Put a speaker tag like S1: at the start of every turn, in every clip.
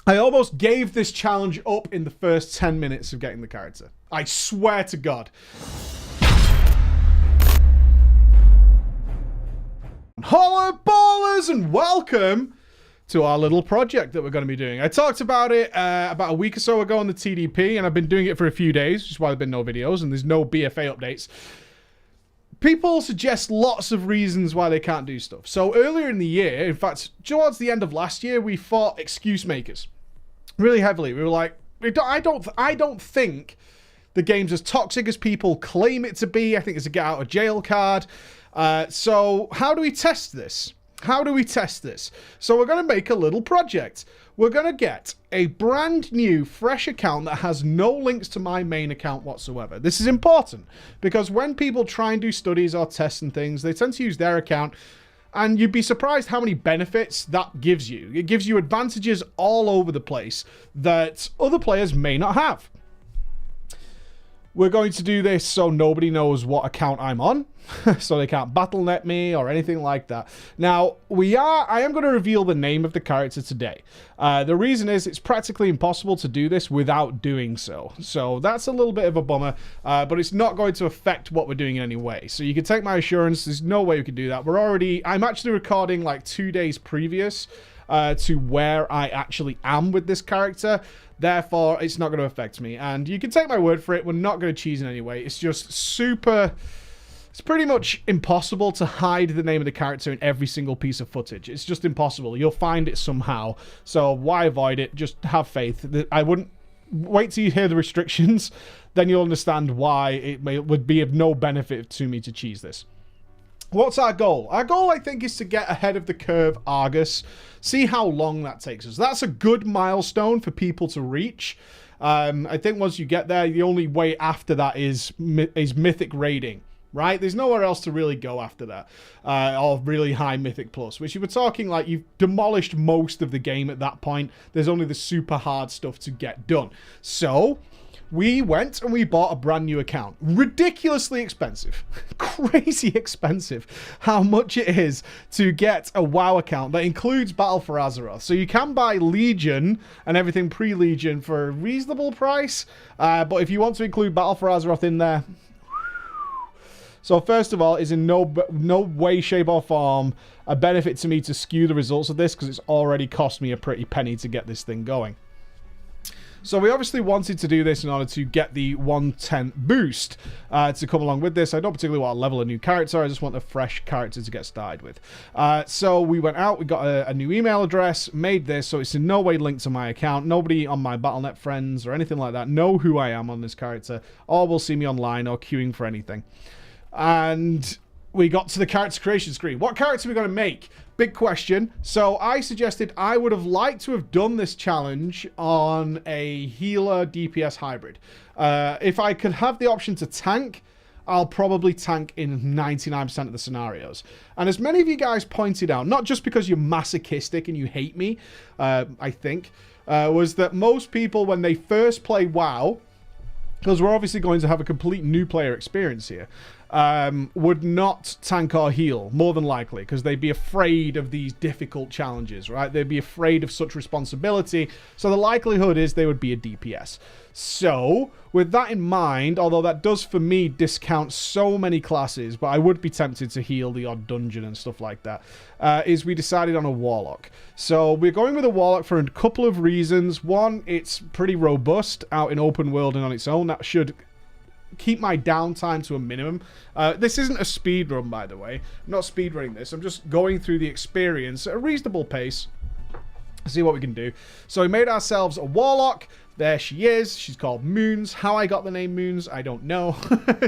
S1: I almost gave this challenge up in the first 10 minutes of getting the character. I swear to God. Hello, ballers, and welcome to our little project that we're going to be doing. I talked about it about a week or so ago on the TDP, and I've been doing it for a few days, which is why there's been no videos, and there's no BFA updates. People suggest lots of reasons why they can't do stuff. So earlier in the year, in fact, towards the end of last year, we fought excuse makers really heavily. We were like, I don't think the game's as toxic as people claim it to be. I think it's a get out of jail card. So how do we test this? How do we test this? So we're going to make a little project. We're going to get a brand new, fresh account that has no links to my main account whatsoever. This is important because when people try and do studies or tests and things, they tend to use their account, and you'd be surprised how many benefits that gives you. It gives you advantages all over the place that other players may not have. We're going to do this so nobody knows what account I'm on, so they can't battle.net me or anything like that. Now, I am going to reveal the name of the character today. The reason is it's practically impossible to do this without doing so. So that's a little bit of a bummer, but it's not going to affect what we're doing in any way. So you can take my assurance, there's no way we can do that. I'm actually recording like 2 days previous to where I actually am with this character. Therefore, it's not going to affect me. And you can take my word for it, we're not going to cheese in any way. It's just super... It's pretty much impossible to hide the name of the character in every single piece of footage. It's just impossible. You'll find it somehow. So why avoid it? Just have faith. I wouldn't... Wait till you hear the restrictions, then you'll understand why it would be of no benefit to me to cheese this. What's our goal? Our goal, I think, is to get ahead of the curve Argus. See how long that takes us. That's a good milestone for people to reach. I think once you get there, the only way after that is Mythic raiding, right? There's nowhere else to really go after that. Or really high Mythic Plus, which you were talking like you've demolished most of the game at that point. There's only the super hard stuff to get done. So... we went and we bought a brand new account. Ridiculously expensive. Crazy expensive how much it is to get a WoW account that includes Battle for Azeroth. So you can buy Legion and everything pre-Legion for a reasonable price. But if you want to include Battle for Azeroth in there... So first of all, it's in no way, shape or form a benefit to me to skew the results of this because it's already cost me a pretty penny to get this thing going. So we obviously wanted to do this in order to get the 110 boost to come along with this. I don't particularly want to level a new character. I just want a fresh character to get started with. So we went out, we got a new email address, made this, so it's in no way linked to my account. Nobody on my Battle.net friends or anything like that know who I am on this character, or will see me online or queuing for anything. And we got to the character creation screen. What character are we going to make? Big question. So I suggested I would have liked to have done this challenge on a healer DPS hybrid. If I could have the option to tank, I'll probably tank in 99% of the scenarios. And as many of you guys pointed out, not just because you're masochistic and you hate me, I think, was that most people, when they first play WoW, because we're obviously going to have a complete new player experience here, would not tank or heal, more than likely, because they'd be afraid of these difficult challenges, right? They'd be afraid of such responsibility, so the likelihood is they would be a DPS. So, with that in mind, although that does, for me, discount so many classes, but I would be tempted to heal the odd dungeon and stuff like that, is we decided on a Warlock. So, we're going with a Warlock for a couple of reasons. One, it's pretty robust out in open world and on its own. That should keep my downtime to a minimum. This isn't a speed run, by the way. I'm not speed running this. I'm just going through the experience at a reasonable pace. See what we can do. So we made ourselves a Warlock. There she is. She's called Moons. How I got the name Moons, I don't know.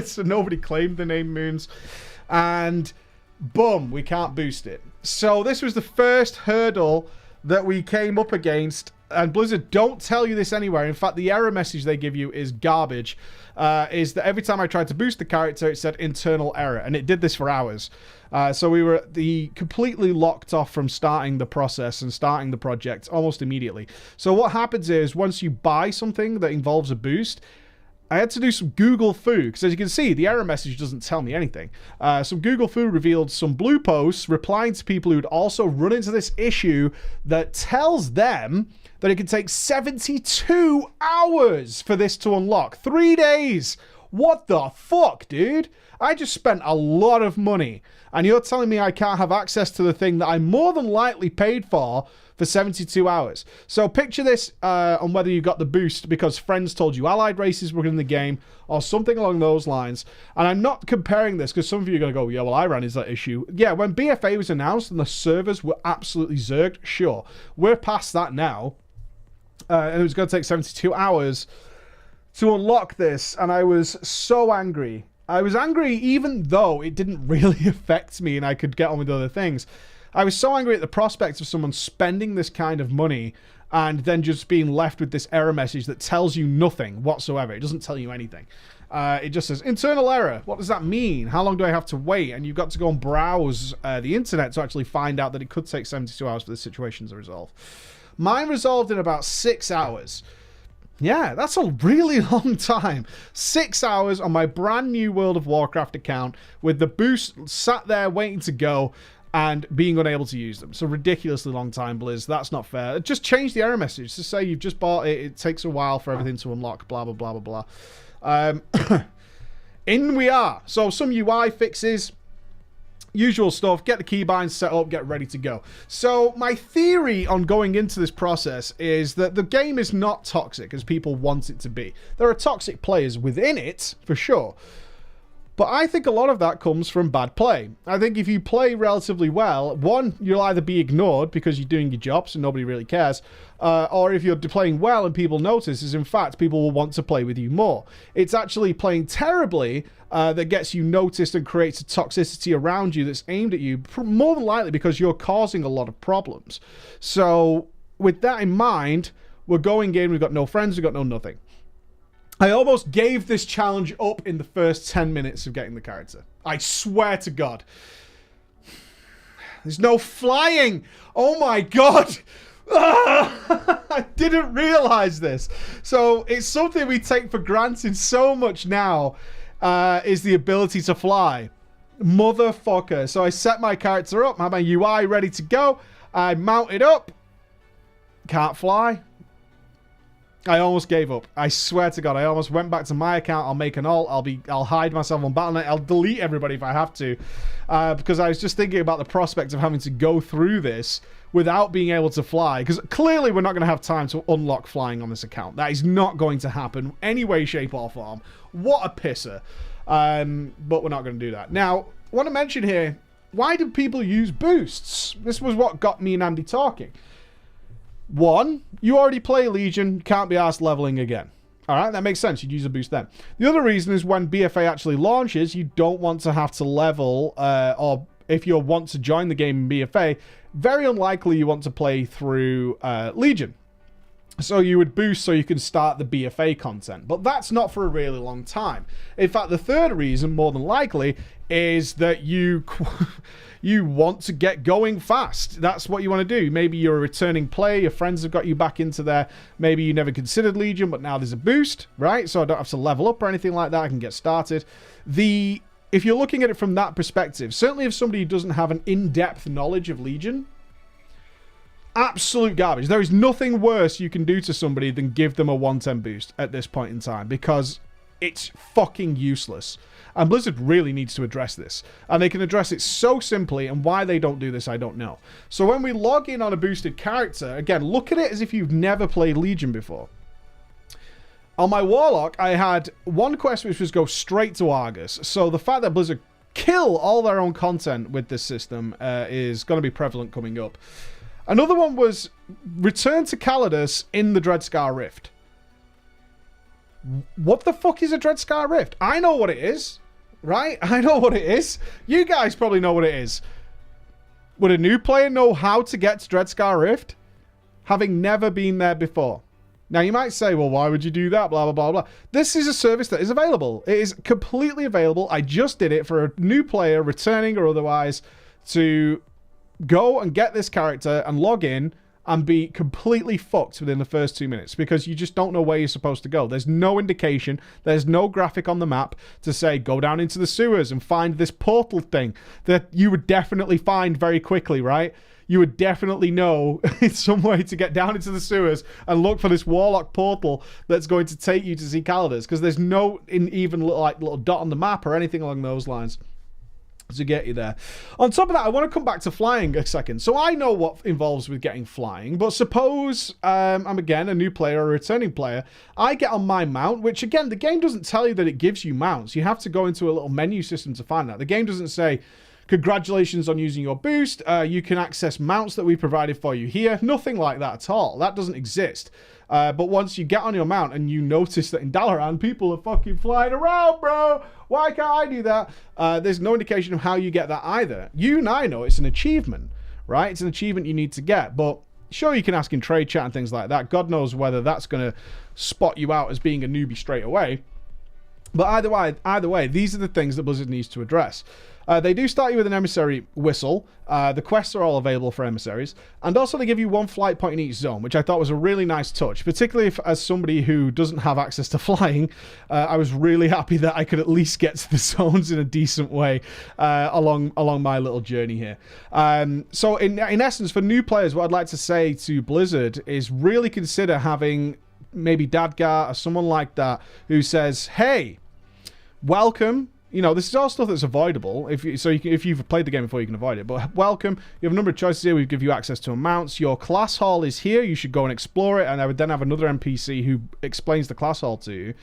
S1: So nobody claimed the name Moons. And boom, we can't boost it. So this was the first hurdle that we came up against. And Blizzard don't tell you this anywhere. In fact, the error message they give you is garbage. Is that every time I tried to boost the character, it said internal error. And it did this for hours. So we were completely locked off from starting the process and starting the project almost immediately. So what happens is, once you buy something that involves a boost, I had to do some Google Foo, because as you can see, the error message doesn't tell me anything. Some Google Foo revealed some blue posts replying to people who'd also run into this issue that tells them that it can take 72 hours for this to unlock. 3 days. What the fuck, dude? I just spent a lot of money, and you're telling me I can't have access to the thing that I more than likely paid for 72 hours. So picture this on whether you got the boost because friends told you allied races were in the game or something along those lines. And I'm not comparing this because some of you are going to go, yeah, well, I ran into that issue. Yeah, when BFA was announced and the servers were absolutely zerged, sure. We're past that now. And it was going to take 72 hours to unlock this. And I was so angry. I was angry even though it didn't really affect me and I could get on with other things. I was so angry at the prospect of someone spending this kind of money and then just being left with this error message that tells you nothing whatsoever. It doesn't tell you anything. It just says, internal error. What does that mean? How long do I have to wait? And you've got to go and browse the internet to actually find out that it could take 72 hours for this situation to resolve. Mine resolved in about 6 hours. Yeah, that's a really long time. 6 hours on my brand new World of Warcraft account with the boost sat there waiting to go and being unable to use them. So ridiculously long time, Blizz. That's not fair. Just change the error message to say you've just bought it. It takes a while for everything to unlock, blah, blah, blah, blah, blah. In we are. So some UI fixes, usual stuff, get the keybinds set up, get ready to go. So my theory on going into this process is that the game is not toxic as people want it to be. There are toxic players within it, for sure. But I think a lot of that comes from bad play. I think if you play relatively well, one, you'll either be ignored because you're doing your job, so nobody really cares, or if you're playing well and people notice, is in fact people will want to play with you more. It's actually playing terribly that gets you noticed and creates a toxicity around you that's aimed at you, more than likely because you're causing a lot of problems. So with that in mind, we're going in, we've got no friends, we've got no nothing. I almost gave this challenge up in the first 10 minutes of getting the character. I swear to God. There's no flying. Oh my God. I didn't realize this. So it's something we take for granted so much now, is the ability to fly. Motherfucker. So I set my character up, have my UI ready to go. I mount it up. Can't fly. I almost gave up. I swear to God, I almost went back to my account. I'll make an alt. I'll hide myself on Battle.net. I'll delete everybody if I have to, because I was just thinking about the prospect of having to go through this without being able to fly. Because clearly we're not going to have time to unlock flying on this account. That is not going to happen any way, shape, or form. What a pisser. But we're not going to do that. Now, I want to mention here, why do people use boosts? This was what got me and Andy talking. One, you already play Legion, can't be asked leveling again. Alright, that makes sense. You'd use a boost then. The other reason is when BFA actually launches, you don't want to have to level, or if you want to join the game in BFA, very unlikely you want to play through Legion. So you would boost so you can start the BFA content. But that's not for a really long time. In fact, the third reason, more than likely, is that you want to get going fast. That's what you want to do. Maybe you're a returning player, your friends have got you back into there. Maybe you never considered Legion, but now there's a boost, right? So I don't have to level up or anything like that. I can get started. If you're looking at it from that perspective, certainly if somebody doesn't have an in-depth knowledge of Legion, absolute garbage. There is nothing worse you can do to somebody than give them a 110 boost at this point in time, because it's fucking useless. And Blizzard really needs to address this. And they can address it so simply, and why they don't do this, I don't know. So when we log in on a boosted character, again, look at it as if you've never played Legion before. On my Warlock, I had one quest which was go straight to Argus. So the fact that Blizzard kill all their own content with this system is going to be prevalent coming up. Another one was return to Calidus in the Dreadscar Rift. What the fuck is a Dreadscar Rift? I know what it is, right? I know what it is. You guys probably know what it is. Would a new player know how to get to Dreadscar Rift, having never been there before? Now, you might say, well, why would you do that? Blah, blah, blah, blah. This is a service that is available. It is completely available. I just did it for a new player, returning or otherwise, to go and get this character and log in and be completely fucked within the first 2 minutes, because you just don't know where you're supposed to go. There's no indication. There's no graphic on the map to say, go down into the sewers and find this portal thing that you would definitely find very quickly, right? you would definitely know some way to get down into the sewers and look for this Warlock portal that's going to take you to see Calidus, because there's no even little dot on the map or anything along those lines to get you there. On top of that, I want to come back to flying a second. So I know what involves with getting flying, but suppose I'm again a new player, a returning player. I get on my mount, which again, the game doesn't tell you that it gives you mounts. You have to go into a little menu system to find that. The game doesn't say, congratulations on using your boost. You can access mounts that we provided for you here. Nothing like that at all. That doesn't exist. But once you get on your mount and you notice that in Dalaran, people are fucking flying around, bro. Why can't I do that? There's no indication of how you get that either. You and I know it's an achievement, right? It's an achievement you need to get. But sure, you can ask in trade chat and things like that. God knows whether that's going to spot you out as being a newbie straight away. But either way, these are the things that Blizzard needs to address. They do start you with an emissary whistle. The quests are all available for emissaries. And also they give you 1 flight point in each zone, which I thought was a really nice touch. Particularly if, as somebody who doesn't have access to flying, I was really happy that I could at least get to the zones in a decent way along my little journey here. So in essence, for new players, what I'd like to say to Blizzard is really consider having maybe Dadgar or someone like that who says, hey, welcome. You know, this is all stuff that's avoidable. If you've played the game before, you can avoid it. But welcome. You have a number of choices here. We give you access to mounts. Your class hall is here. You should go and explore it. And I would then have another NPC who explains the class hall to you.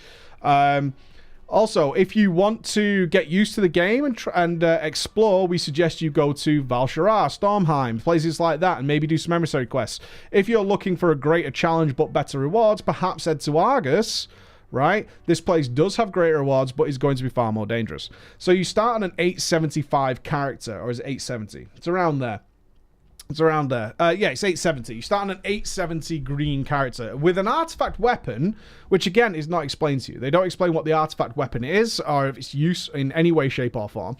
S1: Also, if you want to get used to the game and explore, we suggest you go to Val'sharah, Stormheim, places like that, and maybe do some emissary quests. If you're looking for a greater challenge but better rewards, perhaps head to Argus. Right? This place does have greater rewards, but is going to be far more dangerous. So you start on an 875 character, or is it 870? It's around there. It's around there. Yeah, it's 870. You start on an 870 green character with an artifact weapon, which again is not explained to you. They don't explain what the artifact weapon is, or if its use in any way, shape, or form.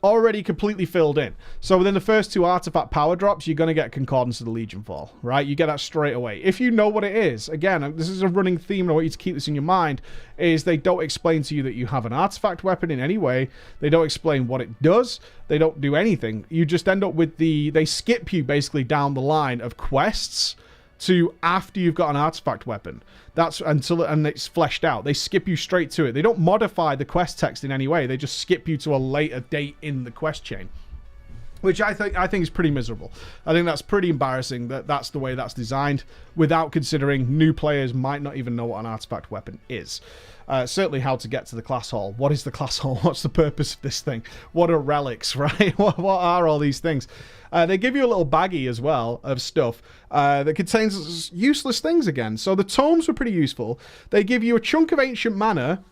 S1: Already completely filled in. So within the first 2 artifact power drops, you're going to get Concordance of the Legion Fall, right? You get that straight away. If you know what it is, again, this is a running theme, and I want you to keep this in your mind, is they don't explain to you that you have an artifact weapon in any way. They don't explain what it does. They don't do anything. You just end up with they skip you basically down the line of quests to after you've got an artifact weapon. That's and it's fleshed out. They skip you straight to it. They don't modify the quest text in any way. They just skip you to a later date in the quest chain, which I think is pretty miserable. I think that's pretty embarrassing that that's the way that's designed, without considering new players might not even know what an artifact weapon is. Certainly how to get to the class hall. What is the class hall? What's the purpose of this thing? What are relics, right? What are all these things? They give you a little baggie as well of stuff that contains useless things again. So the tomes were pretty useful. They give you a chunk of ancient mana.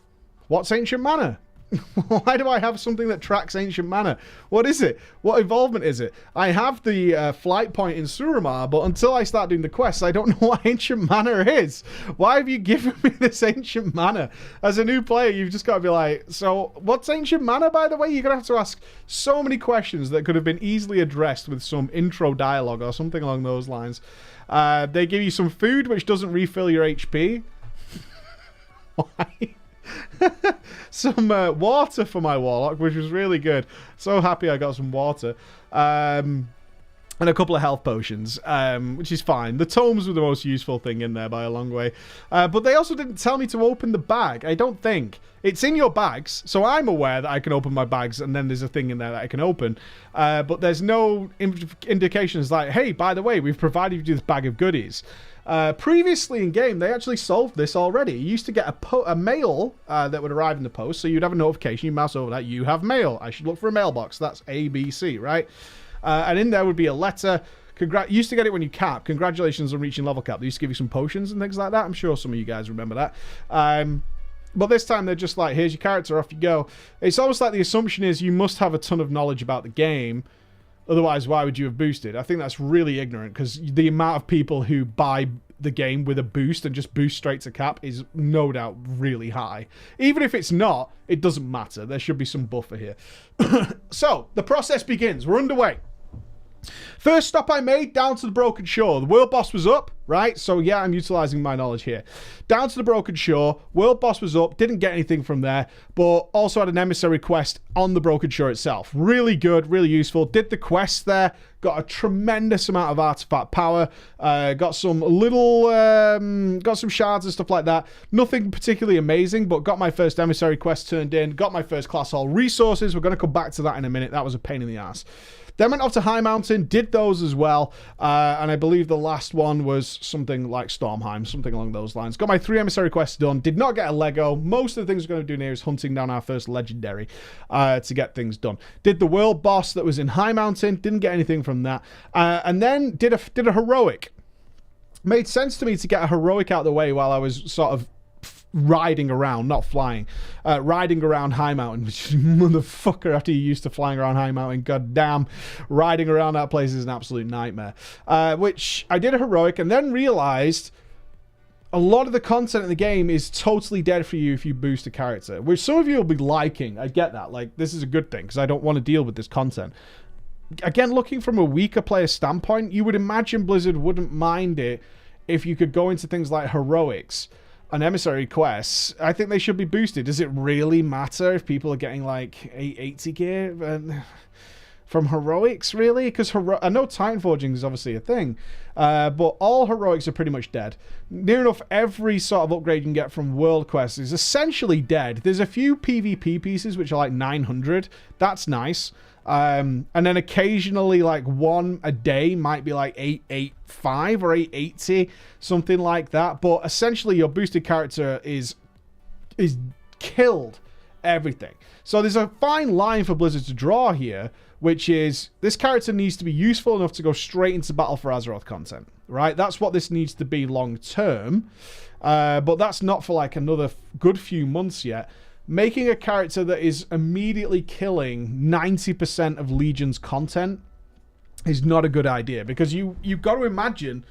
S1: What's ancient mana? Why do I have something that tracks ancient mana? What is it? What involvement is it? I have the flight point in Suramar, but until I start doing the quests, I don't know what ancient mana is. Why have you given me this ancient mana? As a new player, you've just got to be like, so what's ancient mana, by the way? You're going to have to ask so many questions that could have been easily addressed with some intro dialogue or something along those lines. They give you some food, which doesn't refill your HP. Why? Some water for my Warlock, which was really good. So happy I got some water. And a couple of health potions, which is fine. The tomes were the most useful thing in there by a long way. But they also didn't tell me to open the bag, I don't think. It's in your bags, so I'm aware that I can open my bags, and then there's a thing in there that I can open. But there's no indications like, hey, by the way, we've provided you this bag of goodies. Previously in game, they actually solved this already. You used to get a mail that would arrive in the post, so you'd have a notification, you mouse over that, you have mail. I should look for a mailbox. That's ABC, right? And in there would be a letter. You used to get it when you cap. Congratulations on reaching level cap. They used to give you some potions and things like that. I'm sure some of you guys remember that. But this time they're just like, here's your character, off you go. It's almost like the assumption is you must have a ton of knowledge about the game. Otherwise, why would you have boosted? I think that's really ignorant, because the amount of people who buy the game with a boost and just boost straight to cap is no doubt really high. Even if it's not, it doesn't matter. There should be some buffer here. So, the process begins. We're underway. First stop I made, down to the Broken Shore. The world boss was up, right? So yeah, I'm utilizing my knowledge here. Down to the Broken Shore, world boss was up, didn't get anything from there, but also had an emissary quest on the Broken Shore itself. Really good, really useful. Did the quest there, got a tremendous amount of artifact power, got some little, got some shards and stuff like that. Nothing particularly amazing, but got my first emissary quest turned in, got my first class hall resources. We're going to come back to that in a minute. That was a pain in the ass. Then went off to High Mountain, did those as well, and I believe the last one was something like Stormheim, something along those lines. Got my 3 emissary quests done, did not get a Lego. Most of the things we're going to do here is hunting down our first legendary to get things done. Did the world boss that was in High Mountain, didn't get anything from that, and then did a heroic. Made sense to me to get a heroic out of the way while I was sort of riding around, not flying, riding around High Mountain, which motherfucker, after you're used to flying around High Mountain, goddamn, riding around that place is an absolute nightmare. Which I did a heroic and then realized a lot of the content in the game is totally dead for you if you boost a character, which some of you will be liking. I get that. Like, this is a good thing because I don't want to deal with this content. Again, looking from a weaker player standpoint, you would imagine Blizzard wouldn't mind it if you could go into things like heroics and emissary quests. I think they should be boosted. Does it really matter if people are getting like 880 gear from heroics, really? Because I know Titan Forging is obviously a thing, but all heroics are pretty much dead. Near enough every sort of upgrade you can get from world quests is essentially dead. There's a few PvP pieces which are like 900. That's nice. And then occasionally like one a day might be like 885 or 880, something like that. But essentially your boosted character is killed everything. So there's a fine line for Blizzard to draw here, which is this character needs to be useful enough to go straight into Battle for Azeroth content, right? That's what this needs to be long term. But that's not for like another good few months yet. Making a character that is immediately killing 90% of Legion's content is not a good idea, because you've got to imagine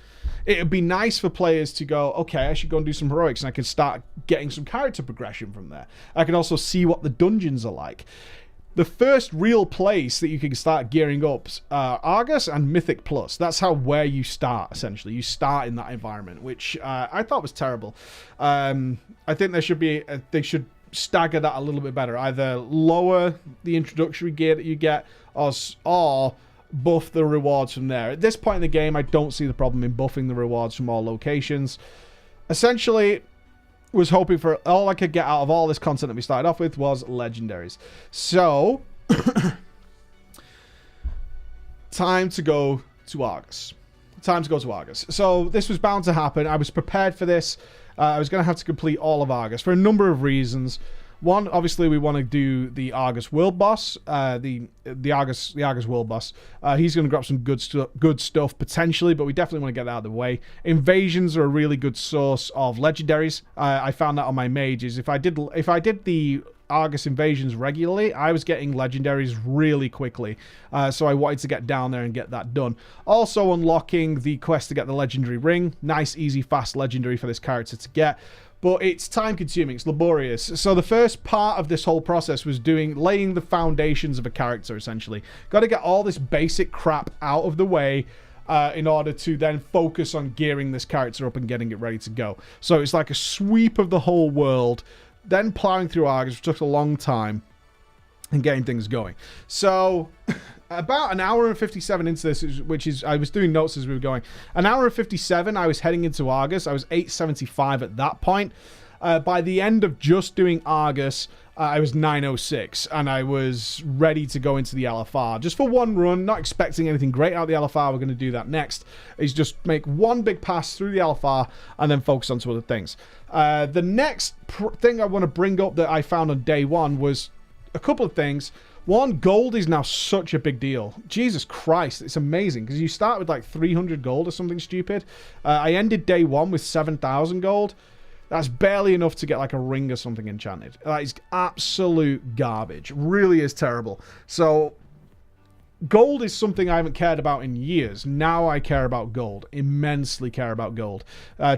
S1: it would be nice for players to go, okay, I should go and do some heroics and I can start getting some character progression from there. I can also see what the dungeons are like. The first real place that you can start gearing up Argus and Mythic Plus. That's where you start, essentially. You start in that environment, which I thought was terrible. I think they should stagger that a little bit better. Either lower the introductory gear that you get or buff the rewards from there. At this point in the game, I don't see the problem in buffing the rewards from all locations. Essentially, was hoping for all I could get out of all this content that we started off with was legendaries. So, time to go to Argus. So this was bound to happen. I was prepared for this. I was going to have to complete all of Argus for a number of reasons. One, obviously, we want to do the Argus world boss, the Argus world boss. He's going to grab some good stuff potentially, but we definitely want to get that out of the way. Invasions are a really good source of legendaries. I found that on my mages. If I did the Argus invasions regularly, I was getting legendaries really quickly. So I wanted to get down there and get that done. Also unlocking the quest to get the legendary ring. Nice, easy, fast legendary for this character to get. But it's time consuming, it's laborious. So the first part of this whole process was laying the foundations of a character, essentially. Got to get all this basic crap out of the way in order to then focus on gearing this character up and getting it ready to go. So it's like a sweep of the whole world, then plowing through Argus, which took a long time, and getting things going. So about an hour and 57 into this, which is, I was doing notes as we were going. An hour and 57, I was heading into Argus. I was 875 at that point. By the end of just doing Argus, I was 906, and I was ready to go into the LFR. Just for one run, not expecting anything great out of the LFR. We're going to do that next. Is just make one big pass through the LFR, and then focus on some other things. The next thing I want to bring up that I found on day one was a couple of things. One, gold is now such a big deal. Jesus Christ, it's amazing, because you start with like 300 gold or something stupid. I ended day one with 7,000 gold. That's barely enough to get like a ring or something enchanted. That is absolute garbage. Really is terrible. So gold is something I haven't cared about in years. Now I care about gold. Immensely care about gold.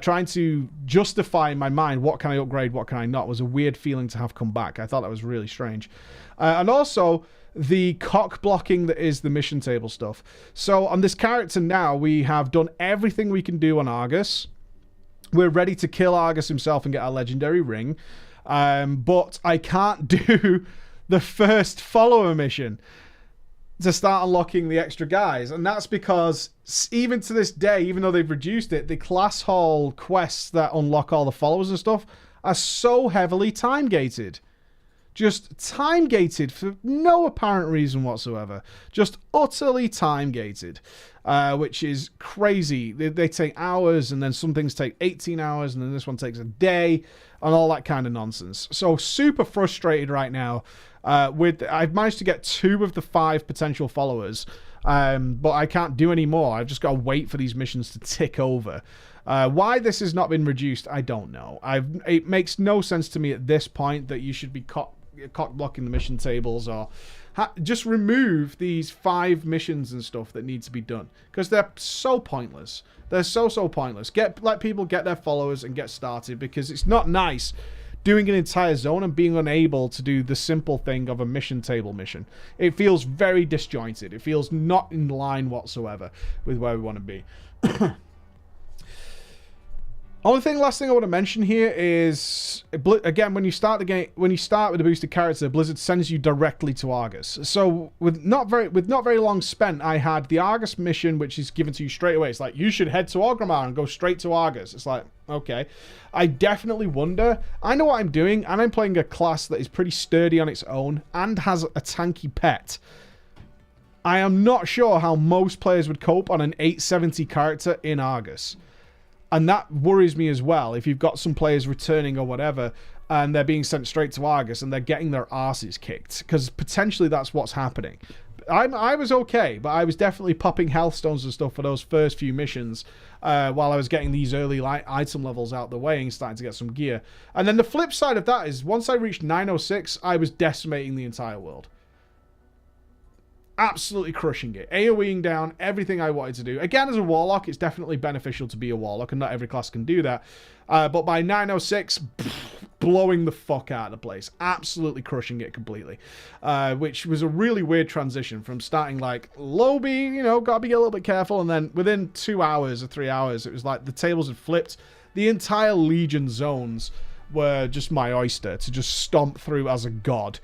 S1: Trying to justify in my mind what can I upgrade, what can I not, was a weird feeling to have come back. I thought that was really strange. And also, the cock blocking that is the mission table stuff. So on this character now, we have done everything we can do on Argus. We're ready to kill Argus himself and get our legendary ring. But I can't do the first follower mission to start unlocking the extra guys. And that's because even to this day, even though they've reduced it, the class hall quests that unlock all the followers and stuff are so heavily time gated. Just time gated for no apparent reason whatsoever. Just utterly time gated, which is crazy. They take hours, and then some things take 18 hours, and then this one takes a day, and all that kind of nonsense. So super frustrated right now. I've managed to get 2 of the 5 potential followers, but I can't do any more. I've just got to wait for these missions to tick over. Why this has not been reduced, I don't know. It makes no sense to me at this point that you should be cock blocking the mission tables, or just remove these 5 missions and stuff that need to be done, because they're so pointless. They're so pointless. Let people get their followers and get started, because it's not nice doing an entire zone and being unable to do the simple thing of a mission table mission. It feels very disjointed. It feels not in line whatsoever with where we want to be. Last thing I want to mention here is, again, when you start the game, when you start with a boosted character, Blizzard sends you directly to Argus. So with not very long spent, I had the Argus mission, which is given to you straight away. It's like, you should head to Orgrimmar and go straight to Argus. It's like, okay. I definitely wonder. I know what I'm doing, and I'm playing a class that is pretty sturdy on its own and has a tanky pet. I am not sure how most players would cope on an 870 character in Argus. And that worries me as well. If you've got some players returning or whatever, and they're being sent straight to Argus and they're getting their asses kicked, because potentially that's what's happening. I was okay, but I was definitely popping health stones and stuff for those first few missions while I was getting these early item levels out the way and starting to get some gear. And then the flip side of that is, once I reached 906, I was decimating the entire world. Absolutely crushing it. AoEing down everything I wanted to do. Again, as a Warlock, it's definitely beneficial to be a Warlock, and not every class can do that. But by 906, blowing the fuck out of the place. Absolutely crushing it completely. Which was a really weird transition from starting like Lobby, gotta be a little bit careful, and then within 2 hours or 3 hours, it was like the tables had flipped. The entire Legion zones were just my oyster to just stomp through as a god.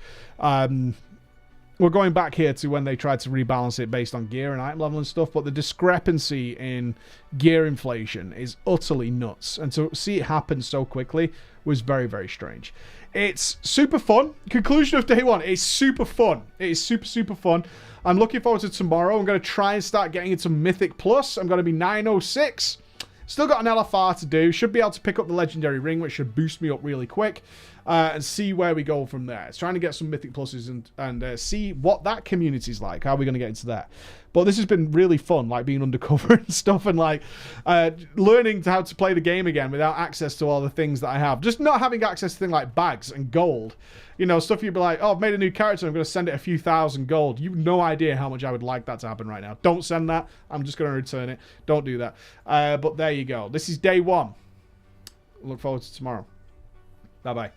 S1: We're going back here to when they tried to rebalance it based on gear and item level and stuff, but the discrepancy in gear inflation is utterly nuts. And to see it happen so quickly was very, very strange. It's super fun. Conclusion of day 1, it's super fun. It is super fun. I'm looking forward to tomorrow. I'm going to try and start getting into Mythic Plus. I'm going to be 906. Still got an LFR to do. Should be able to pick up the Legendary Ring, which should boost me up really quick. And see where we go from there. It's trying to get some Mythic Pluses and see what that community's like. How are we going to get into that? But this has been really fun, like being undercover and stuff, and like learning how to play the game again without access to all the things that I have. Just not having access to things like bags and gold. Stuff you'd be like, oh, I've made a new character, I'm going to send it a few thousand gold. You've no idea how much I would like that to happen right now. Don't send that. I'm just going to return it. Don't do that. But there you go. This is day 1. Look forward to tomorrow. Bye-bye.